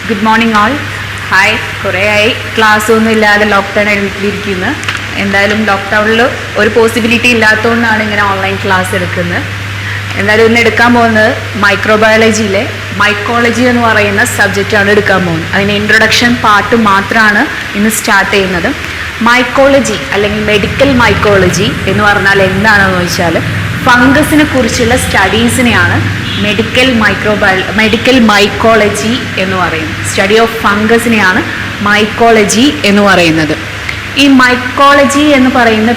Good morning ആൾ. Hi. കുറേ ആയി class ഒന്നും ഇല്ലാതെ ലോക്ക്ഡൗൺ ആയിട്ട് വീട്ടിലിരിക്കുന്നത്. എന്തായാലും ലോക്ക്ഡൗണിൽ ഒരു പോസിബിലിറ്റി ഇല്ലാത്തതുകൊണ്ടാണ് ഇങ്ങനെ ഓൺലൈൻ ക്ലാസ് എടുക്കുന്നത്. എന്തായാലും ഇന്ന് എടുക്കാൻ പോകുന്നത് മൈക്രോബയോളജിയിലെ മൈക്കോളജി എന്ന് പറയുന്ന സബ്ജക്റ്റാണ് എടുക്കാൻ പോകുന്നത്. അതിൻ്റെ ഇൻട്രൊഡക്ഷൻ പാർട്ട് മാത്രമാണ് ഇന്ന് സ്റ്റാർട്ട് ചെയ്യുന്നത്. മൈക്കോളജി അല്ലെങ്കിൽ മെഡിക്കൽ മൈക്കോളജി എന്ന് പറഞ്ഞാൽ എന്താണെന്ന് ചോദിച്ചാൽ ഫംഗസിനെ കുറിച്ചുള്ള സ്റ്റഡീസിനെയാണ് മെഡിക്കൽ മൈക്കോളജി എന്ന് പറയുന്നത്. സ്റ്റഡി ഓഫ് ഫംഗസിനെയാണ് മൈക്കോളജി എന്ന് പറയുന്നത്. ഈ മൈക്കോളജി എന്ന് പറയുന്ന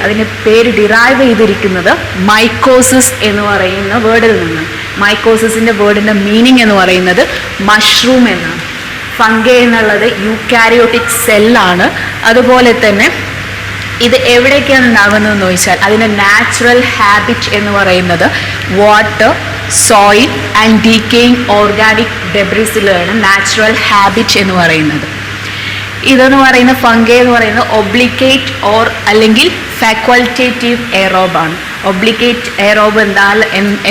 അതിൻ്റെ പേര് ഡിറൈവ് ചെയ്തിരിക്കുന്നത് മൈക്കോസിസ് എന്ന് പറയുന്ന വേർഡിൽ നിന്ന്. മൈക്കോസിസിൻ്റെ വേർഡിൻ്റെ മീനിങ് എന്ന് പറയുന്നത് മഷ്റൂം എന്നാണ്. ഫംഗെ എന്നുള്ളത് യൂക്കാരിയോട്ടിക് സെല്ലാണ്. അതുപോലെ തന്നെ ഇത് എവിടേക്കാണ് ഉണ്ടാകുന്നതെന്ന് ചോദിച്ചാൽ അതിൻ്റെ നാച്ചുറൽ ഹാബിറ്റ് എന്ന് പറയുന്നത് water, soil and decaying organic ഡെബ്രിസിലാണ് നാച്ചുറൽ ഹാബിറ്റ് എന്ന് പറയുന്നത്. ഇതെന്ന് പറയുന്ന ഫംഗെ എന്ന് പറയുന്നത് ഒബ്ലിഗേറ്റ് അല്ലെങ്കിൽ ഫാക്കൽറ്റേറ്റീവ് എയറോബാണ്. ഒബ്ലിഗേറ്റ് എയറോബ്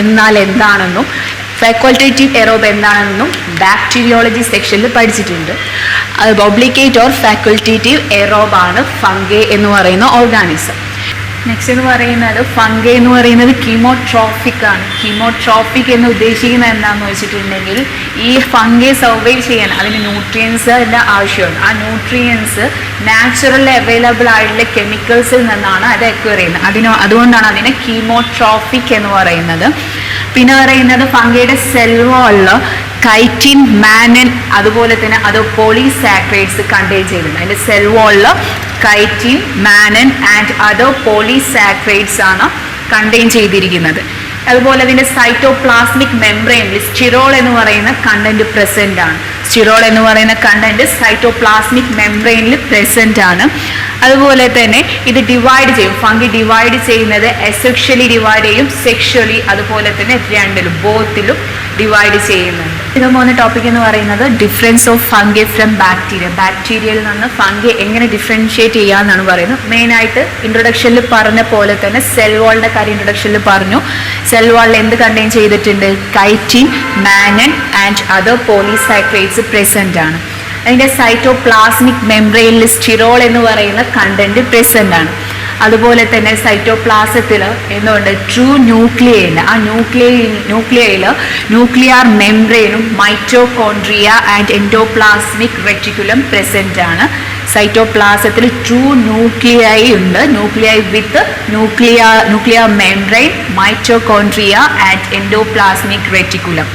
എന്നാൽ എന്താണെന്നും ഫാക്കൽറ്റേറ്റീവ് എയറോബ് എന്താണെന്നും ബാക്ടീരിയോളജി സെക്ഷനിൽ പഠിച്ചിട്ടുണ്ട്. അത് ഒബ്ലിഗേറ്റ് ഓർ ഫാക്കൽറ്റേറ്റീവ് എയറോബാണ് ഫംഗെ എന്ന് പറയുന്ന ഓർഗാനിസം. നെക്സ്റ്റ് എന്ന് പറയുന്നത് ഫംഗെ എന്ന് പറയുന്നത് കീമോട്രോഫിക് ആണ്. കീമോട്രോഫിക് എന്ന് ഉദ്ദേശിക്കുന്നത് എന്താണെന്ന് വെച്ചിട്ടുണ്ടെങ്കിൽ ഈ ഫംഗെ സർവൈവ് ചെയ്യാൻ അതിന് ന്യൂട്രിയൻസിൻ്റെ ആവശ്യമുണ്ട്. ആ ന്യൂട്രിയൻസ് നാച്ചുറലി അവൈലബിൾ ആയിട്ടുള്ള കെമിക്കൽസിൽ നിന്നാണ് അത് അക്വയർ ചെയ്യുന്നത്. അതുകൊണ്ടാണ് അതിനെ കീമോട്രോഫിക് എന്ന് പറയുന്നത്. പിന്നെ പറയുന്നത് ഫംഗയുടെ സെൽ വാളിൽ കൈറ്റിൻ, മാനൻ അതുപോലെ തന്നെ അത് പോളിസാക്രൈഡ്സ് കണ്ടെയ്ൻ ചെയ്യുന്നുണ്ട്. അതിൻ്റെ സെൽ വാളിൽ chitin, mannan and other polysaccharides ആണ് കണ്ടെയ്ൻ ചെയ്തിരിക്കുന്നത്. അതുപോലെ അതിൻ്റെ സൈറ്റോപ്ലാസ്മിക് മെംബ്രെയിനിൽ സ്റ്റിറോൾ എന്ന് പറയുന്ന കണ്ടന്റ് പ്രസന്റ് ആണ്. സ്റ്റിറോൾ എന്ന് പറയുന്ന കണ്ടന്റ് സൈറ്റോപ്ലാസ്മിക് മെംബ്രെയിനിൽ പ്രസന്റ് ആണ്. അതുപോലെ തന്നെ ഇത് ഡിവൈഡ് ചെയ്യും. ഫംഗി ഡിവൈഡ് ചെയ്യുന്നത് എസെക്ഷലി ഡിവൈഡ് ചെയ്യും, സെക്ഷലി അതുപോലെ തന്നെ രണ്ടിലും ബോത്തിലും ഡിവൈഡ് ചെയ്യുന്നുണ്ട്. ഇത് മൂന്ന് ടോപ്പിക് എന്ന് പറയുന്നത് difference of fungi from bacteria. ബാക്ടീരിയയിൽ നിന്ന് ഫംഗി എങ്ങനെ ഡിഫറൻഷിയേറ്റ് ചെയ്യാമെന്നാണ് പറയുന്നത്. മെയിനായിട്ട് ഇൻട്രൊഡക്ഷനിൽ പറഞ്ഞ പോലെ തന്നെ സെൽ വാളിൻ്റെ കാര്യം ഇൻട്രൊഡക്ഷനിൽ പറഞ്ഞു. സെൽ വാളിൽ എന്ത് കണ്ടെയ്ൻ ചെയ്തിട്ടുണ്ട്? Chitin, mannan and other polysaccharides present ആണ്. അതിൻ്റെ സൈറ്റോപ്ലാസ്മിക് മെംബ്രെയിനിൽ സ്റ്റിറോൾ എന്ന് പറയുന്ന കണ്ടന്റ് പ്രസന്റ് ആണ്. അതുപോലെ തന്നെ സൈറ്റോപ്ലാസത്തിൽ എന്തുകൊണ്ട്? ട്രൂ ന്യൂക്ലിയയിൽ ആ ന്യൂക്ലിയയിൽ ന്യൂക്ലിയർ മെംബ്രെയിനും mitochondria and endoplasmic reticulum present ആണ്. സൈറ്റോപ്ലാസത്തിൽ ട്രൂ ന്യൂക്ലിയൈ ഉണ്ട്. Nuclei with nuclear membrane, mitochondria and endoplasmic reticulum.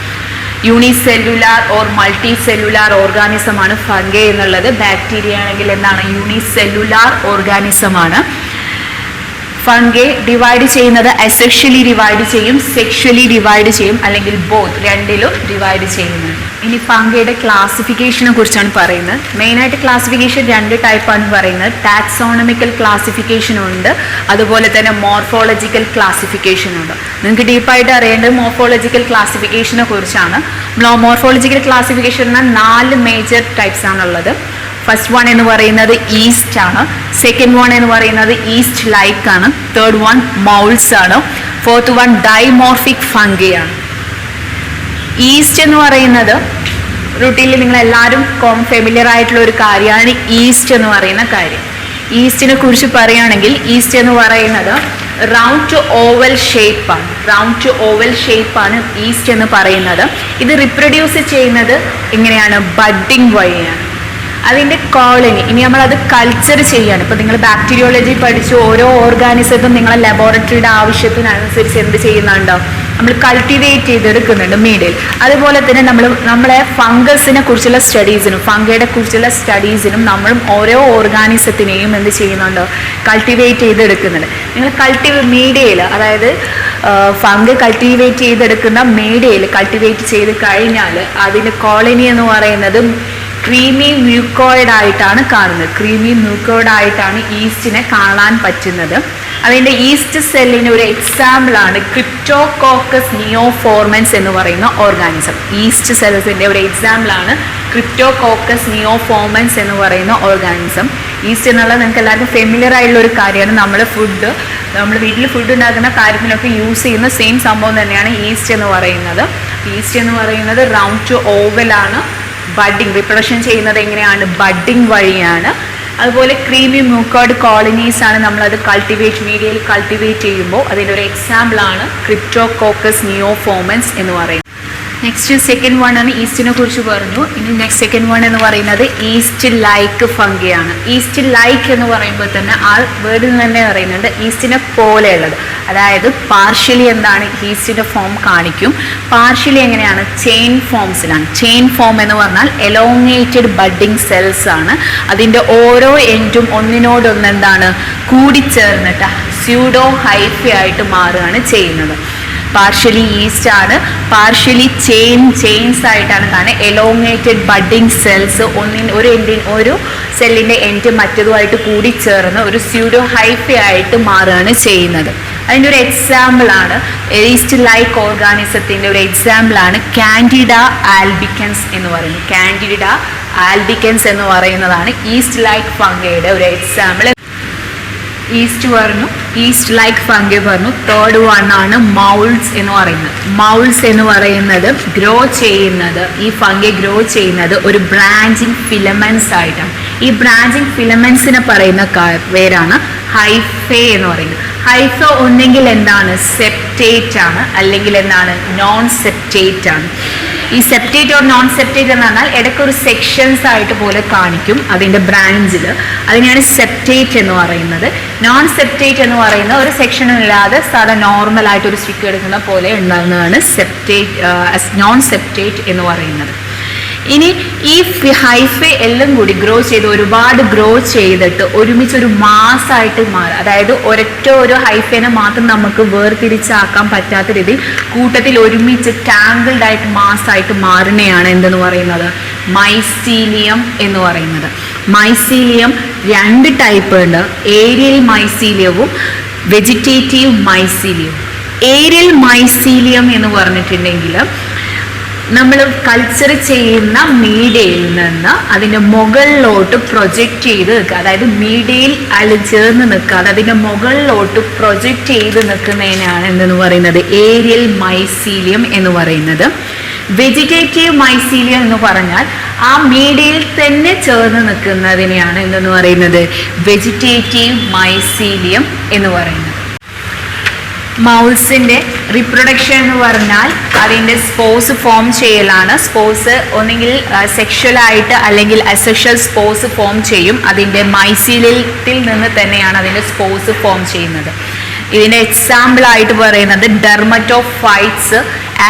Unicellular or multicellular ഓർഗാനിസമാണ് ഫംഗെ എന്നുള്ളത്. ബാക്ടീരിയ ആണെങ്കിൽ എന്താണ്? യൂണിസെല്ലുലാർ ഓർഗാനിസമാണ്. ഫംഗെ ഡിവൈഡ് ചെയ്യുന്നത് അസെക്ഷലി ഡിവൈഡ് ചെയ്യും, സെക്ഷലി ഡിവൈഡ് ചെയ്യും, അല്ലെങ്കിൽ ബോത്ത് രണ്ടിലും ഡിവൈഡ് ചെയ്യുന്നുണ്ട്. ഇനി ഫംഗയുടെ ക്ലാസിഫിക്കേഷനെ കുറിച്ചാണ് പറയുന്നത്. മെയിനായിട്ട് ക്ലാസിഫിക്കേഷൻ രണ്ട് ടൈപ്പാണ് പറയുന്നത്. ടാക്സോണമിക്കൽ ക്ലാസിഫിക്കേഷനും ഉണ്ട്, അതുപോലെ തന്നെ മോർഫോളജിക്കൽ ക്ലാസിഫിക്കേഷനും ഉണ്ട്. നിങ്ങൾക്ക് ഡീപ്പായിട്ട് അറിയേണ്ടത് മോർഫോളജിക്കൽ ക്ലാസിഫിക്കേഷനെ കുറിച്ചാണ്. മോർഫോളജിക്കൽ ക്ലാസിഫിക്കേഷൻ എന്നാൽ 4 മേജർ ടൈപ്സ് ആണുള്ളത്. ഫസ്റ്റ് വൺ എന്ന് പറയുന്നത് ഈസ്റ്റ് ആണ്. സെക്കൻഡ് വൺ എന്ന് പറയുന്നത് ഈസ്റ്റ് ലൈക്ക് ആണ്. തേർഡ് വൺ മൗൾസ് ആണ്. ഫോർത്ത് വൺ ഡൈമോർഫിക് ഫംഗി ആണ്. ഈസ്റ്റ് എന്ന് പറയുന്നത് റൂട്ടീനിൽ നിങ്ങളെല്ലാവരും ഫെമിലിയർ ആയിട്ടുള്ള ഒരു കാര്യമാണ് ഈസ്റ്റ് എന്ന് പറയുന്ന കാര്യം. ഈസ്റ്റിനെ കുറിച്ച് പറയുകയാണെങ്കിൽ ഈസ്റ്റ് എന്ന് പറയുന്നത് റൗണ്ട് ടു ഓവൽ ഷേപ്പാണ്. റൗണ്ട് ടു ഓവൽ ഷേപ്പാണ് ഈസ്റ്റ് എന്ന് പറയുന്നത്. ഇത് റിപ്രൊഡ്യൂസ് ചെയ്യുന്നത് എങ്ങനെയാണ്? ബഡ്ഡിങ് വഴിയാണ്. അതിൻ്റെ കോളനി ഇനി നമ്മളത് കൾച്ചർ ചെയ്യാണ്. ഇപ്പോൾ നിങ്ങൾ ബാക്ടീരിയോളജി പഠിച്ച് ഓരോ ഓർഗാനിസത്തും നിങ്ങളെ ലബോറട്ടറിയുടെ ആവശ്യത്തിനനുസരിച്ച് എന്ത് ചെയ്യുന്നുണ്ടോ? നമ്മൾ കൾട്ടിവേറ്റ് ചെയ്തെടുക്കുന്നുണ്ട് മീഡിയയിൽ. അതുപോലെ തന്നെ നമ്മളെ ഫംഗസിനെ കുറിച്ചുള്ള സ്റ്റഡീസിനും ഫംഗയുടെ കുറിച്ചുള്ള സ്റ്റഡീസിനും നമ്മളും ഓരോ ഓർഗാനിസത്തിനെയും എന്ത് ചെയ്യുന്നുണ്ടോ? കൾട്ടിവേറ്റ് ചെയ്തെടുക്കുന്നുണ്ട്. നിങ്ങൾ മീഡിയയിൽ അതായത് ഫംഗ് കൾട്ടിവേറ്റ് ചെയ്തെടുക്കുന്ന മീഡിയയിൽ കൾട്ടിവേറ്റ് ചെയ്ത് കഴിഞ്ഞാൽ അതിൻ്റെ കോളനി എന്ന് പറയുന്നത് ക്രീമി മ്യൂക്കോയിഡ് ആയിട്ടാണ് കാണുന്നത്. ക്രീമി മ്യൂക്കോയിഡ് ആയിട്ടാണ് ഈസ്റ്റിനെ കാണാൻ പറ്റുന്നത്. അതിൻ്റെ ഈസ്റ്റ് സെല്ലിന് ഒരു എക്സാമ്പിളാണ് ക്രിപ്റ്റോകോക്കസ് നിയോഫോർമൻസ് എന്ന് പറയുന്ന ഓർഗാനിസം. ഈസ്റ്റ് സെൽസിൻ്റെ ഒരു എക്സാമ്പിളാണ് ക്രിപ്റ്റോകോക്കസ് നിയോഫോർമൻസ് എന്ന് പറയുന്ന ഓർഗാനിസം. ഈസ്റ്റ് എന്നുള്ളത് നിങ്ങൾക്ക് എല്ലാവർക്കും ഫെമിലിയർ ആയിട്ടുള്ള ഒരു കാര്യമാണ്. നമ്മൾ വീട്ടിൽ ഫുഡ് ഉണ്ടാക്കുന്ന കാര്യത്തിനൊക്കെ യൂസ് ചെയ്യുന്ന സെയിം സംഭവം തന്നെയാണ് ഈസ്റ്റ് എന്ന് പറയുന്നത്. ഈസ്റ്റ് എന്ന് പറയുന്നത് റൗണ്ട് ടു ഓവലാണ്. ബഡിങ്, റിപ്രൊഡക്ഷൻ ചെയ്യുന്നത് എങ്ങനെയാണ്? ബഡിങ് വഴിയാണ്. അതുപോലെ ക്രീമി മ്യൂക്കോയ്ഡ് കോളനീസ് ആണ് നമ്മളത് മീഡിയയിൽ കൾട്ടിവേറ്റ് ചെയ്യുമ്പോൾ അതിൻ്റെ ഒരു എക്സാമ്പിളാണ് ക്രിപ്റ്റോകോക്കസ് നിയോഫോമൻസ് എന്ന് പറയുന്നത്. നെക്സ്റ്റ് സെക്കൻഡ് വൺ ആണ്, ഈസ്റ്റിനെ കുറിച്ച് പറഞ്ഞു. ഇനി നെക്സ്റ്റ് സെക്കൻഡ് വൺ എന്ന് പറയുന്നത് ഈസ്റ്റ് ലൈക്ക് ഫംഗിയാണ്. ഈസ്റ്റ് ലൈക്ക് എന്ന് പറയുമ്പോൾ തന്നെ ആ വേർഡിൽ തന്നെ പറയുന്നുണ്ട് ഈസ്റ്റിനെ പോലെയുള്ളത്. അതായത് പാർഷ്യലി എന്താണ്, ഈസ്റ്റിൻ്റെ ഫോം കാണിക്കും. പാർഷ്യലി എങ്ങനെയാണ്? ചെയിൻ ഫോംസിലാണ്. ചെയിൻ ഫോം എന്ന് പറഞ്ഞാൽ എലോങ്ങേറ്റഡ് ബഡിങ് സെൽസ് ആണ്. അതിൻ്റെ ഓരോ എൻഡും ഒന്നിനോടൊന്ന് എന്താണ് കൂടിച്ചേർന്നിട്ട് സ്യൂഡോ ഹൈഫി ആയിട്ട് മാറുകയാണ് ചെയ്യുന്നത്. പാർഷ്യലി ഈസ്റ്റ് ആണ്, പാർഷ്യലി ചെയിൻസ് ആയിട്ടാണ് കാണുന്നത്. എലോങ്ങേറ്റഡ് ബഡിങ് സെൽസ് ഒരു സെല്ലിൻ്റെ എൻഡ് മറ്റതുമായിട്ട് കൂടിച്ചേർന്ന് ഒരു സ്യൂഡോ ഹൈഫി ആയിട്ട് മാറുകയാണ് ചെയ്യുന്നത്. അതിൻ്റെ ഒരു എക്സാമ്പിളാണ്, ഈസ്റ്റ് ലൈക്ക് ഓർഗാനിസത്തിൻ്റെ ഒരു എക്സാമ്പിളാണ് കാൻഡിഡ ആൽബിക്കൻസ് എന്ന് പറയുന്നത്. കാൻഡിഡ ആൽബിക്കൻസ് എന്ന് പറയുന്നതാണ് ഈസ്റ്റ് ലൈക്ക് ഫംഗയുടെ ഒരു എക്സാമ്പിൾ. ഈസ്റ്റ് പറഞ്ഞു, ഈസ്റ്റ് ലൈക്ക് ഫംഗി പറഞ്ഞു. തേർഡ് വൺ ആണ് മൗൾസ് എന്ന് പറയുന്നത്. മൗൾസ് എന്ന് പറയുന്നത് ഈ ഫംഗി ഗ്രോ ചെയ്യുന്നത് ഒരു ബ്രാഞ്ചിങ് ഫിലമെന്റ്സ് ആയിട്ടാണ്. ഈ ബ്രാഞ്ചിങ് ഫിലമെന്റ്സിനെ പറയുന്ന പേരാണ് ഹൈഫേ എന്ന് പറയുന്നത്. ഹൈഫ ഒന്നെങ്കിൽ എന്താണ് സെപ്റ്റേറ്റ് ആണ്, അല്ലെങ്കിൽ എന്താണ് നോൺ സെപ്റ്റേറ്റ് ആണ്. ഈ സെപ്റ്റേറ്റ് ഓർ നോൺ സെപ്റ്റേറ്റ് എന്ന് പറഞ്ഞാൽ ഇടയ്ക്കൊരു സെക്ഷൻസ് ആയിട്ട് പോലെ കാണിക്കും അതിൻ്റെ ബ്രാഞ്ചിൽ, അതിനെയാണ് സെപ്റ്റേറ്റ് എന്ന് പറയുന്നത്. നോൺ സെപ്റ്റേറ്റ് എന്ന് പറയുന്ന ഒരു സെക്ഷൻ ഇല്ലാതെ സാധാ നോർമലായിട്ട് ഒരു സ്റ്റിക്ക് എടുക്കുന്ന പോലെ ഉണ്ടാകുന്നതാണ് നോൺ സെപ്റ്റേറ്റ് എന്ന് പറയുന്നത്. ഇനി ഈ ഹൈഫേ എല്ലാം കൂടി ഒരുപാട് ഗ്രോ ചെയ്തിട്ട് ഒരുമിച്ചൊരു മാസമായിട്ട് മാറും. അതായത് ഒരു ഹൈഫേനെ മാത്രം നമുക്ക് വേർതിരിച്ചാക്കാൻ പറ്റാത്ത രീതിയിൽ കൂട്ടത്തിൽ ഒരുമിച്ച് ടാങ്കിൾഡ് ആയിട്ട് മാസമായിട്ട് മാറുന്നതാണ് എന്തെന്ന് പറയുന്നത് മൈസീലിയം എന്ന് പറയുന്നത്. മൈസീലിയം 2 ടൈപ്പ് ഉണ്ട്, ഏരിയൽ മൈസീലിയവും വെജിറ്റേറ്റീവ് മൈസീലിയവും. ഏരിയൽ മൈസീലിയം എന്ന് പറഞ്ഞിട്ടുണ്ടെങ്കിൽ നമ്മൾ കൾച്ചർ ചെയ്യുന്ന മീഡിയയിൽ നിന്ന് അതിൻ്റെ മുകളിലോട്ട് പ്രൊജക്റ്റ് ചെയ്ത് നിൽക്കുക. അതായത് മീഡിയയിൽ ചേർന്ന് നിൽക്കാതെ അതിൻ്റെ മുകളിലോട്ട് പ്രൊജക്റ്റ് ചെയ്ത് നിൽക്കുന്നതിനാണ് എന്തെന്ന് പറയുന്നത് ഏരിയൽ മൈസീലിയം എന്ന് പറയുന്നത്. വെജിറ്റേറ്റീവ് മൈസീലിയം എന്ന് പറഞ്ഞാൽ ആ മീഡിയയിൽ തന്നെ ചേർന്ന് നിൽക്കുന്നതിനെയാണ് എന്തെന്ന് പറയുന്നത് വെജിറ്റേറ്റീവ് മൈസീലിയം എന്ന് പറയുന്നത്. മൗൾസിൻ്റെ റിപ്രൊഡക്ഷൻ എന്ന് പറഞ്ഞാൽ അതിൻ്റെ സ്പോസ് ഫോം ചെയ്യലാണ്. സ്പോസ് ഒന്നെങ്കിൽ സെക്ഷലായിട്ട് അല്ലെങ്കിൽ അസെക്ഷൽ സ്പോസ് ഫോം ചെയ്യും. അതിൻ്റെ മൈസീലിയത്തിൽ നിന്ന് തന്നെയാണ് അതിൻ്റെ സ്പോസ് ഫോം ചെയ്യുന്നത്. ഇതിൻ്റെ എക്സാമ്പിളായിട്ട് പറയുന്നത് ഡെർമറ്റോഫൈറ്റ്സ്,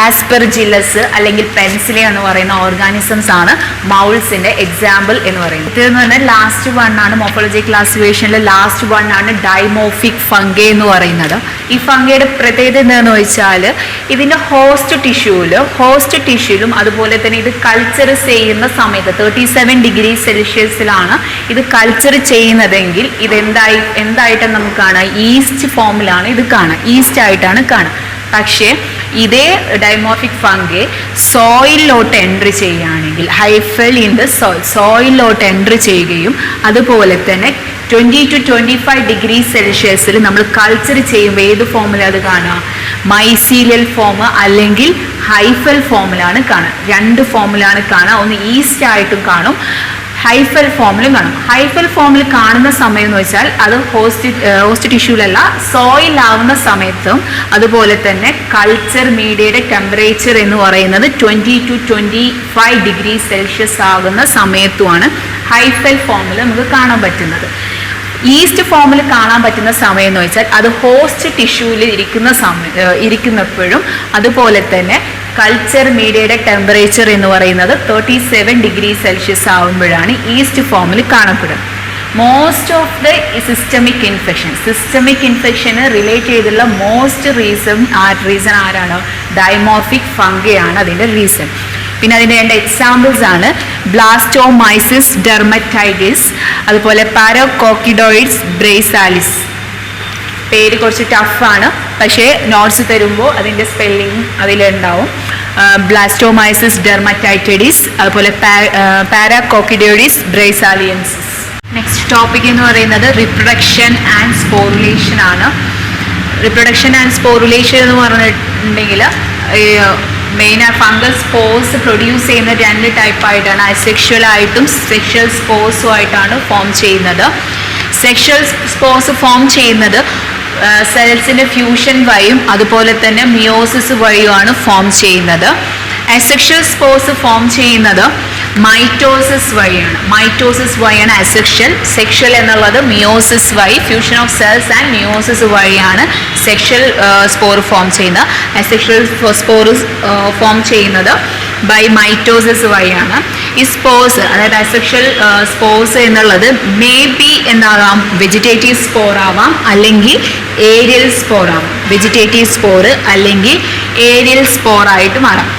ആസ്പെർജില്ലസ് അല്ലെങ്കിൽ പെൻസിലിയ എന്ന് പറയുന്ന ഓർഗാനിസംസ് ആണ് മൗൾസിൻ്റെ എക്സാമ്പിൾ എന്ന് പറയുന്നത്. ഇതെന്ന് പറഞ്ഞാൽ ലാസ്റ്റ് വൺ ആണ് മോർഫോളജി ക്ലാസിഫിക്കേഷനിലെ ലാസ്റ്റ് വൺ ആണ് ഡൈമോഫിക് ഫംഗൈ എന്ന് പറയുന്നത്. ഈ ഫംഗയുടെ പ്രത്യേകത എന്താണെന്ന് വെച്ചാൽ ഇതിൻ്റെ ഹോസ്റ്റ് ടിഷ്യൂലും അതുപോലെ തന്നെ ഇത് കൾച്ചർ ചെയ്യുന്ന സമയത്ത് 37 ഡിഗ്രി സെൽഷ്യസിലാണ് ഇത് കൾച്ചർ ചെയ്യുന്നതെങ്കിൽ ഇത് എന്തായിട്ട് നമുക്ക് കാണാം ഈസ്റ്റ് ഫോമിലാണ് ഇത് കാണാം, ഈസ്റ്റ് ആയിട്ടാണ് കാണാം. പക്ഷേ ഇതേ ഡൈമോർഫിക് ഫംഗൈ സോയിലോട്ട് എൻട്രി ചെയ്യുകയാണെങ്കിൽ ഹൈഫൽ ഇൻ ദ സോയിലോട്ട് എൻട്രി ചെയ്യുകയും അതുപോലെ തന്നെ 20 to 25 ഡിഗ്രി സെൽഷ്യസിൽ നമ്മൾ കൾച്ചർ ചെയ്യുമ്പോൾ ഏത് ഫോമിലാണ് അത് കാണുക മൈസീലിയൽ ഫോം അല്ലെങ്കിൽ ഹൈഫൽ ഫോമിലാണ് കാണുക. 2 ഫോമിലാണ് കാണുക, ഒന്ന് ഈസ്റ്റ് ആയിട്ടും കാണും ഹൈഫൽ ഫോമിലും കാണും. ഹൈഫൽ ഫോമിൽ കാണുന്ന സമയം എന്ന് വെച്ചാൽ അത് ഹോസ്റ്റ് ടിഷ്യൂലല്ല സോയിലാവുന്ന സമയത്തും അതുപോലെ തന്നെ കൾച്ചർ മീഡിയയുടെ ടെമ്പറേച്ചർ എന്ന് പറയുന്നത് 20 to 25 ഡിഗ്രി സെൽഷ്യസ് ആകുന്ന സമയത്തുമാണ് ഹൈഫൽ ഫോമിൽ നമുക്ക് കാണാൻ പറ്റുന്നത്. ഈസ്റ്റ് ഫോമിൽ കാണാൻ പറ്റുന്ന സമയം എന്ന് വെച്ചാൽ അത് ഹോസ്റ്റ് ടിഷ്യൂവിൽ ഇരിക്കുന്നപ്പോഴും അതുപോലെ തന്നെ കൾച്ചർ മീഡിയയുടെ ടെമ്പറേച്ചർ എന്ന് പറയുന്നത് 37 ഡിഗ്രി സെൽഷ്യസ് ആകുമ്പോഴാണ് ഈസ്റ്റ് ഫോമിൽ കാണപ്പെടുന്നത്. മോസ്റ്റ് ഓഫ് ദ സിസ്റ്റമിക് ഇൻഫെക്ഷന് റിലേറ്റ് ചെയ്തുള്ള മോസ്റ്റ് റീസൺ ആരാണ് ഡൈമോർഫിക് ഫംഗൈ ആണ് അതിൻ്റെ റീസൺ. പിന്നെ അതിൻ്റെ 2 എക്സാമ്പിൾസ് ആണ് ബ്ലാസ്റ്റോമൈസിസ് ഡെർമറ്റൈറ്റിസ് അതുപോലെ പാരാകോക്കിഡോയിഡ്സ് ബ്രേസാലിസ്. പേര് കുറച്ച് ടഫാണ്, പക്ഷേ നോട്ട്സ് തരുമ്പോൾ അതിൻ്റെ സ്പെല്ലിംഗ് അതിലുണ്ടാവും. ബ്ലാസ്റ്റോമൈസിസ് ഡെർമറ്റൈറ്റിസ് അതുപോലെ പാരാകോക്കിഡോയിഡ്സ് ബ്രേസാലിയൻസിസ്. നെക്സ്റ്റ് ടോപ്പിക് എന്ന് പറയുന്നത് റിപ്രൊഡക്ഷൻ ആൻഡ് സ്പോറുലേഷൻ ആണ്. റിപ്രൊഡക്ഷൻ ആൻഡ് സ്പോറുലേഷൻ എന്ന് പറഞ്ഞിട്ടുണ്ടെങ്കിൽ മെയിൻ ഫംഗൽ സ്പോർസ് പ്രൊഡ്യൂസ് ചെയ്യുന്ന 2 ടൈപ്പായിട്ടാണ്, അസെക്ഷൽ ആയിട്ടും സെക്ഷൽ സ്പോർസും ആയിട്ടാണ് ഫോം ചെയ്യുന്നത്. സെക്ഷൽ സ്പോർസ് ഫോം ചെയ്യുന്നത് സെൽസിൻ്റെ ഫ്യൂഷൻ വഴിയും അതുപോലെ തന്നെ മിയോസിസ് വഴിയുമാണ് ഫോം ചെയ്യുന്നത്. അസെക്ഷൽ സ്പോർസ് ഫോം ചെയ്യുന്നത് മൈറ്റോസിസ് വഴിയാണ്. മൈറ്റോസിസ് വഴിയാണ് അസെക്ഷൽ. സെക്ഷൽ എന്നുള്ളത് മിയോസിസ് വഴി, fusion of cells and meiosis വഴിയാണ് സെക്ഷൽ സ്പോർ ഫോം ചെയ്യുന്നത്. അസെക്ഷൽ സ്പോർ ഫോം ചെയ്യുന്നത് ബൈ മൈറ്റോസിസ് വഴിയാണ്. ഈ സ്പോർസ്, അതായത് അസെക്ഷൽ സ്പോർസ് എന്നുള്ളത് മേ ബി എന്താകാം, വെജിറ്റേറ്റീവ് സ്പോർ ആവാം അല്ലെങ്കിൽ ഏരിയൽ സ്പോർ ആവാം. വെജിറ്റേറ്റീവ് സ്പോർ അല്ലെങ്കിൽ ഏരിയൽ സ്പോർ ആയിട്ട് മാറാം.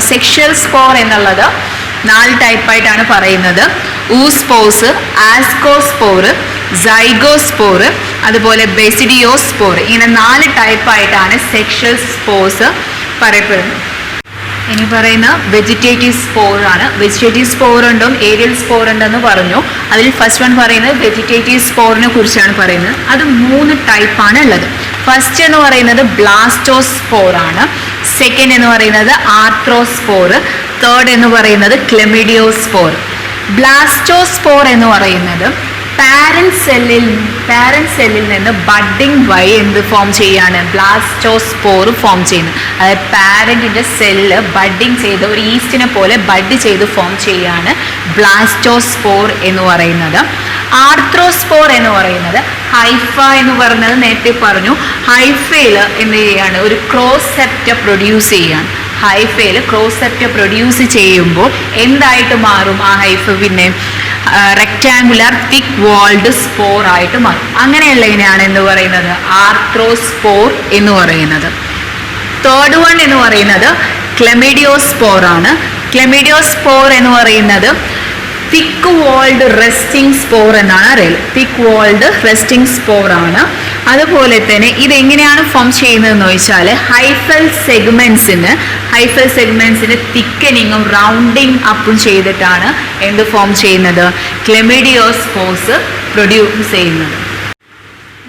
സെക്ഷൽ സ്പോർ എന്നുള്ളത് 4 ടൈപ്പായിട്ടാണ് പറയുന്നത്. ഊസ്പോസ്, ആസ്കോസ്പോർ, സൈഗോസ്പോർ, അതുപോലെ ബെസിഡിയോസ്പോർ. ഇങ്ങനെ 4 ടൈപ്പായിട്ടാണ് സെക്ഷൽ സ്പോർസ് പറയപ്പെടുന്നത്. ഇനി പറയുന്ന വെജിറ്റേറ്റീവ് സ്പോറാണ്. വെജിറ്റേറ്റീവ് സ്പോർ ഉണ്ടോ, ഏരിയൽ സ്പോർ ഉണ്ടെന്ന് പറഞ്ഞു. അതിൽ ഫസ്റ്റ് വൺ പറയുന്നത് വെജിറ്റേറ്റീവ് സ്പോറിനെ കുറിച്ചാണ് പറയുന്നത്. അത് 3 ടൈപ്പാണ് ഉള്ളത്. ഫസ്റ്റ് എന്ന് പറയുന്നത് ബ്ലാസ്റ്റോസ്പോർ ആണ്. സെക്കൻഡ് എന്ന് പറയുന്നത് ആർത്രോസ്പോർ. തേർഡ് എന്ന് പറയുന്നത് ക്ലെമിഡിയോസ്പോർ. ബ്ലാസ്റ്റോസ്പോർ എന്ന് പറയുന്നത് പാരന്റ് സെല്ലിൽ നിന്ന് ബഡ്ഡിങ് വഴി എന്ത് ഫോം ചെയ്യാണ്, ബ്ലാസ്റ്റോസ്പോർ ഫോം ചെയ്യുന്നത്. അതായത് പാരന്റിന്റെ സെല്ല് ബഡ്ഡിങ് ചെയ്ത് ഒരു ഈസ്റ്റിനെ പോലെ ബഡ് ചെയ്ത് ഫോം ചെയ്യാണ് ബ്ലാസ്റ്റോസ്പോർ എന്ന് പറയുന്നത്. ആർത്രോസ്പോർ എന്ന് പറയുന്നത് ഹൈഫ എന്ന് പറയുന്നത് നേരത്തെ പറഞ്ഞു. ഹൈഫയിൽ എന്ത് ചെയ്യാണ്, ഒരു ക്രോസ് സെപ്റ്റ പ്രൊഡ്യൂസ് ചെയ്യാണ്. ഹൈഫയിൽ ക്രോസ് സെപ്റ്റ പ്രൊഡ്യൂസ് ചെയ്യുമ്പോൾ എന്തായിട്ട് മാറും ആ ഹൈഫ? പിന്നെ റെക്റ്റാങ്കുലർ തിക്ക് വാൾഡ് സ്പോർ ആയിട്ട് മാറും. അങ്ങനെയുള്ളതിനെയാണ് എന്ന് പറയുന്നത് ആർത്രോസ്പോർ എന്ന് പറയുന്നത്. തേർഡ് വൺ എന്ന് പറയുന്നത് ക്ലെമിഡിയോസ്പോർ ആണ്. ക്ലെമിഡിയോസ്പോർ എന്ന് പറയുന്നത് തിക്ക് വാൾഡ് റെസ്റ്റിംഗ് സ്പോർ എന്നാണ് അറിയുന്നത്. തിക്ക് വാൾഡ് റെസ്റ്റിംഗ് സ്പോർ ആണ്. അതുപോലെ തന്നെ ഇതെങ്ങനെയാണ് ഫോം ചെയ്യുന്നതെന്ന് ചോദിച്ചാൽ ഹൈഫൽ സെഗ്മെന്റ്സിന് തിക്കനിങ്ങും റൗണ്ടിങ് അപ്പും ചെയ്തിട്ടാണ് എന്ത് ഫോം ചെയ്യുന്നത്, ക്ലെമിഡിയോസ്പോർസ് പ്രൊഡ്യൂസ് ചെയ്യുന്നത്.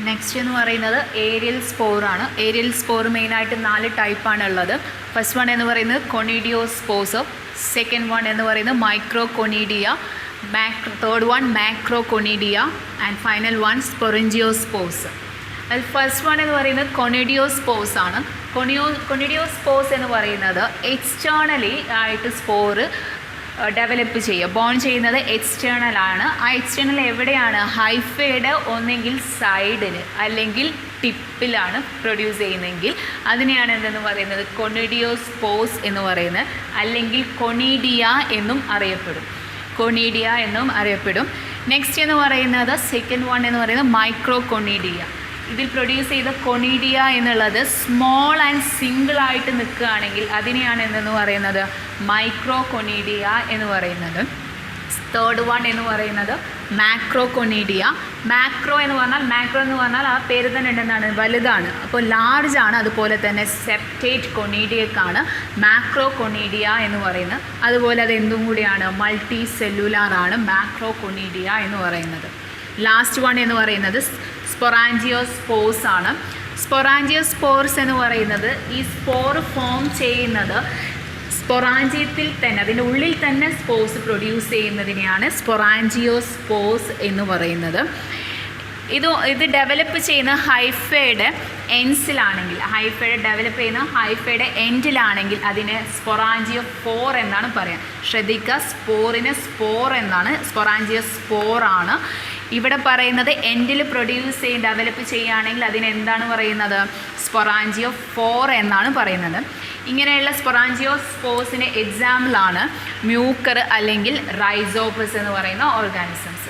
നെക്സ്റ്റ് എന്ന് പറയുന്നത് ഏരിയൽ സ്പോർ ആണ്. ഏരിയൽ സ്പോർ മെയിനായിട്ട് 4 ടൈപ്പാണ് ഉള്ളത്. ഫസ്റ്റ് വൺ എന്ന് പറയുന്നത് കൊണിഡിയോസ്പോസ്, സെക്കൻഡ് വൺ എന്ന് പറയുന്നത് microconidia, third one macroconidia and final one sporangiospores. അതിൽ ഫസ്റ്റ് വൺ എന്ന് പറയുന്നത് കൊണിഡിയോസ്പോസ് ആണ്. കൊണിഡിയോസ്പോസ് എന്ന് പറയുന്നത് എക്സ്റ്റേണലി ആയിട്ട് സ്പോറ് ഡെവലപ്പ് ചെയ്യുക, ബോൺ ചെയ്യുന്നത് എക്സ്റ്റേണൽ ആണ്. ആ എക്സ്റ്റേണൽ എവിടെയാണ്? ഹൈഫയുടെ ഒന്നെങ്കിൽ സൈഡിൽ അല്ലെങ്കിൽ ടിപ്പിലാണ് പ്രൊഡ്യൂസ് ചെയ്യുന്നതെങ്കിൽ അതിനെയാണ് എന്തെന്ന് പറയുന്നത് കൊണിഡിയോസ്പോസ് എന്ന് പറയുന്നത്, അല്ലെങ്കിൽ കൊണീഡിയ എന്നും അറിയപ്പെടും. നെക്സ്റ്റ് എന്ന് പറയുന്നത് സെക്കൻഡ് വൺ എന്ന് പറയുന്നത് മൈക്രോകൊണീഡിയ. ഇതിൽ പ്രൊഡ്യൂസ് ചെയ്ത കൊണീഡിയ എന്നുള്ളത് സ്മോൾ ആൻഡ് സിംഗിൾ ആയിട്ട് നിൽക്കുകയാണെങ്കിൽ അതിനെയാണ് എന്തെന്ന് പറയുന്നത് മൈക്രോകൊണീഡിയ എന്ന് പറയുന്നത്. തേർഡ് വൺ എന്ന് പറയുന്നത് മാക്രോകൊണീഡിയ. മാക്രോ എന്ന് പറഞ്ഞാൽ ആ പേര് തന്നെ ഉണ്ടെന്നാണ്, വലുതാണ്, അപ്പോൾ ലാർജ് ആണ്. അതുപോലെ തന്നെ സെപ്റ്റേറ്റ് കൊണീഡിയക്കാണ് മാക്രോകൊണീഡിയ എന്ന് പറയുന്നത്. അതുപോലെ അത് എന്തും കൂടിയാണ്, മൾട്ടി സെല്ലുലാർ ആണ് മാക്രോകൊണീഡിയ എന്ന് പറയുന്നത്. ലാസ്റ്റ് വൺ എന്ന് പറയുന്നത് സ്പൊറാഞ്ചിയോസ്പോർസ് ആണ്. സ്പൊറാഞ്ചിയോസ്പോർസ് എന്ന് പറയുന്നത് ഈ സ്പോർ ഫോം ചെയ്യുന്നത് സ്പൊറാഞ്ചിയത്തിൽ തന്നെ, അതിൻ്റെ ഉള്ളിൽ തന്നെ സ്പോർസ് പ്രൊഡ്യൂസ് ചെയ്യുന്നതിനെയാണ് സ്പൊറാഞ്ചിയോസ്പോർസ് എന്ന് പറയുന്നത്. ഇത് ഡെവലപ്പ് ചെയ്യുന്ന ഹൈഫയുടെ എൻസിലാണെങ്കിൽ, ഹൈഫയുടെ എൻഡിലാണെങ്കിൽ അതിനെ സ്പൊറാഞ്ചിയോഫോർ എന്നാണ് പറയുക. ശ്രദ്ധിക്കുക, സ്പോറിന് സ്പോർ എന്നാണ്, സ്പൊറാഞ്ചിയോസ്പോർ ആണ്. ഇവിടെ പറയുന്നത് എൻഡിൽ ഡെവലപ്പ് ചെയ്യുകയാണെങ്കിൽ അതിനെന്താണ് പറയുന്നത്, സ്പൊറാഞ്ചിയോഫോർ എന്നാണ് പറയുന്നത്. ഇങ്ങനെയുള്ള സ്പൊറാഞ്ചിയോസ്പോർസിന് എക്സാമ്പിളാണ് മ്യൂക്കർ അല്ലെങ്കിൽ റൈസോപ്പസ് എന്ന് പറയുന്ന ഓർഗാനിസംസ്.